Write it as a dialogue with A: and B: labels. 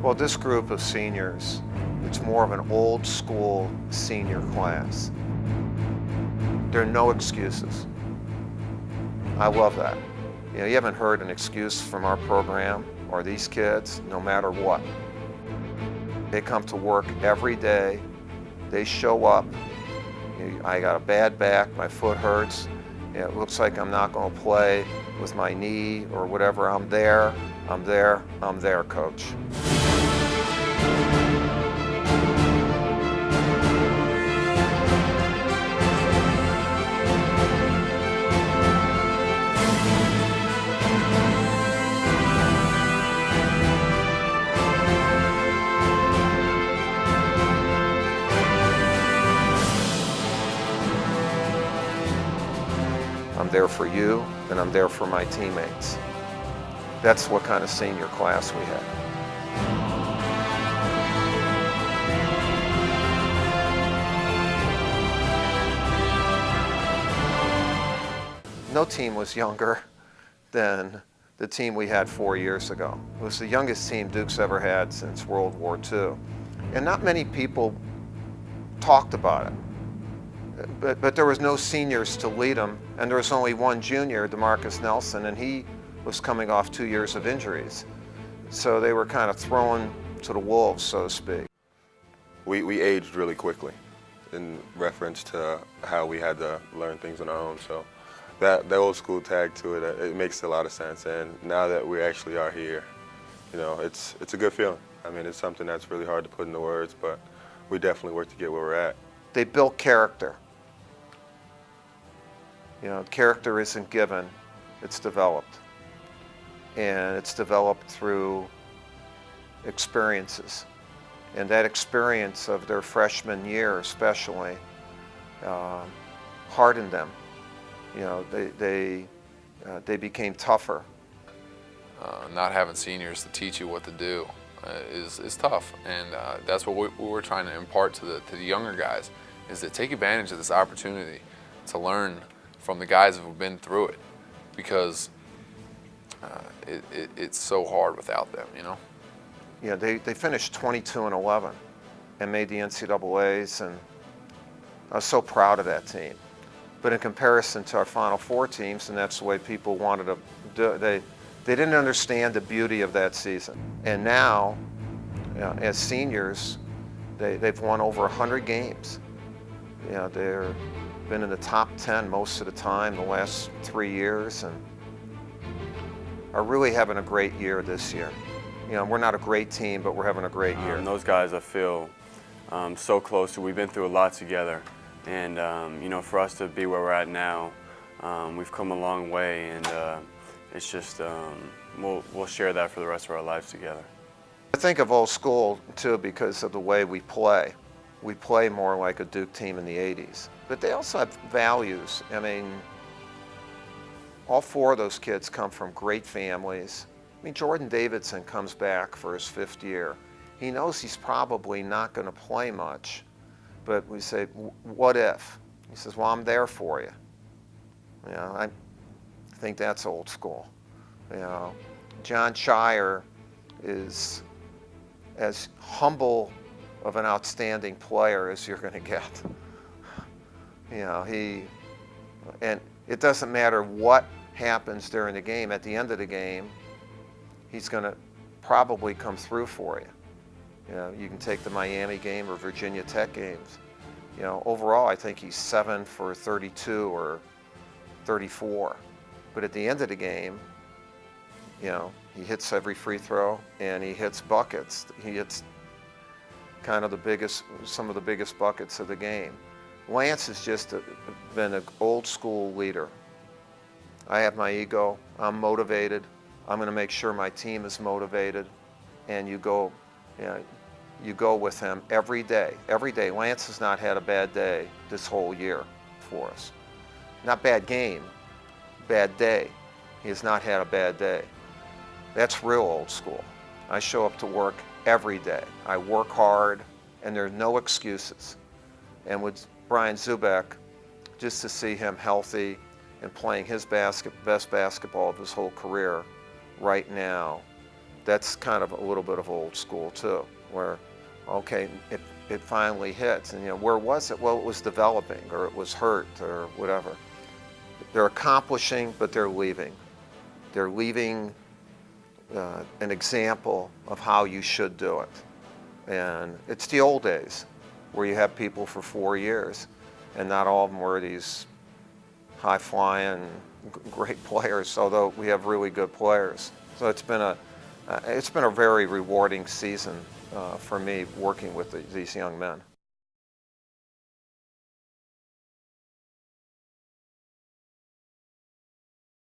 A: Well, this group of seniors, it's more of an old school senior class. There are no excuses. I love that. You know, you haven't heard an excuse from our program or these kids, no matter what. They come to work every day. They show up. I got a bad back, my foot hurts. It looks like I'm not going to play with my knee or whatever. I'm there, coach. I'm there for you, and I'm there for my teammates. That's what kind of senior class we had. No team was younger than the team we had 4 years ago. It was the youngest team Duke's ever had since World War II. And not many people talked about it. But there was no seniors to lead them, and there was only one junior, DeMarcus Nelson, and he was coming off 2 years of injuries. So they were kind of thrown to the wolves, so to speak.
B: We aged really quickly in reference to how we had to learn things on our own. So that old school tag to it, it makes a lot of sense. And now that we actually are here, you know, it's a good feeling. I mean, it's something that's really hard to put into words, but we definitely work to get where we're at.
A: They built character. You know, character isn't given, it's developed. And it's developed through experiences. And that experience of their freshman year especially hardened them. You know, they became tougher.
C: Not having seniors to teach you what to do is tough, and that's what we're trying to impart to the younger guys, is to take advantage of this opportunity to learn from the guys who have been through it, because it's so hard without them, you know?
A: Yeah, they finished 22-11 and made the NCAAs, and I was so proud of that team. But in comparison to our Final Four teams, and that's the way people wanted to do it, they didn't understand the beauty of that season. And now, you know, as seniors, they've won over 100 games. You know, they've been in the top 10 most of the time the last 3 years, and are really having a great year this year. You know, we're not a great team, but we're having a great year.
D: Those guys I feel so close to. We've been through a lot together, and you know, for us to be where we're at now, we've come a long way, and it's just we'll share that for the rest of our lives together.
A: I think of old school too because of the way we play. We play more like a Duke team in the 80s, but they also have values. I mean, all four of those kids come from great families. I mean, Jordan Davidson comes back for his 5th year. He knows he's probably not going to play much, but we say, what if? He says, well, I'm there for you. You know, I think that's old school. You know, John Scheyer is as humble of an outstanding player as you're going to get. You know, and it doesn't matter what happens during the game. At the end of the game, he's going to probably come through for you. You know, you can take the Miami game or Virginia Tech games. You know, overall, I think he's 7 for 32 or 34. But at the end of the game, you know, he hits every free throw and he hits buckets. He hits kind of some of the biggest buckets of the game. Lance has just been an old school leader. I have my ego, I'm motivated, I'm going to make sure my team is motivated, and you go with him every day. Every day. Lance has not had a bad day this whole year for us. Not bad game, bad day. He has not had a bad day. That's real old school. I show up to work every day. I work hard, and there are no excuses. And with Brian Zoubek, just to see him healthy and playing his best basketball of his whole career right now, that's kind of a little bit of old school too, where, okay, it finally hits, and where was it? Well, it was developing, or it was hurt, or whatever. They're accomplishing, but they're leaving. They're leaving an example of how you should do it. And it's the old days, where you have people for 4 years, and not all of them were these high-flying, great players, although we have really good players. So it's been a very rewarding season for me working with these young men.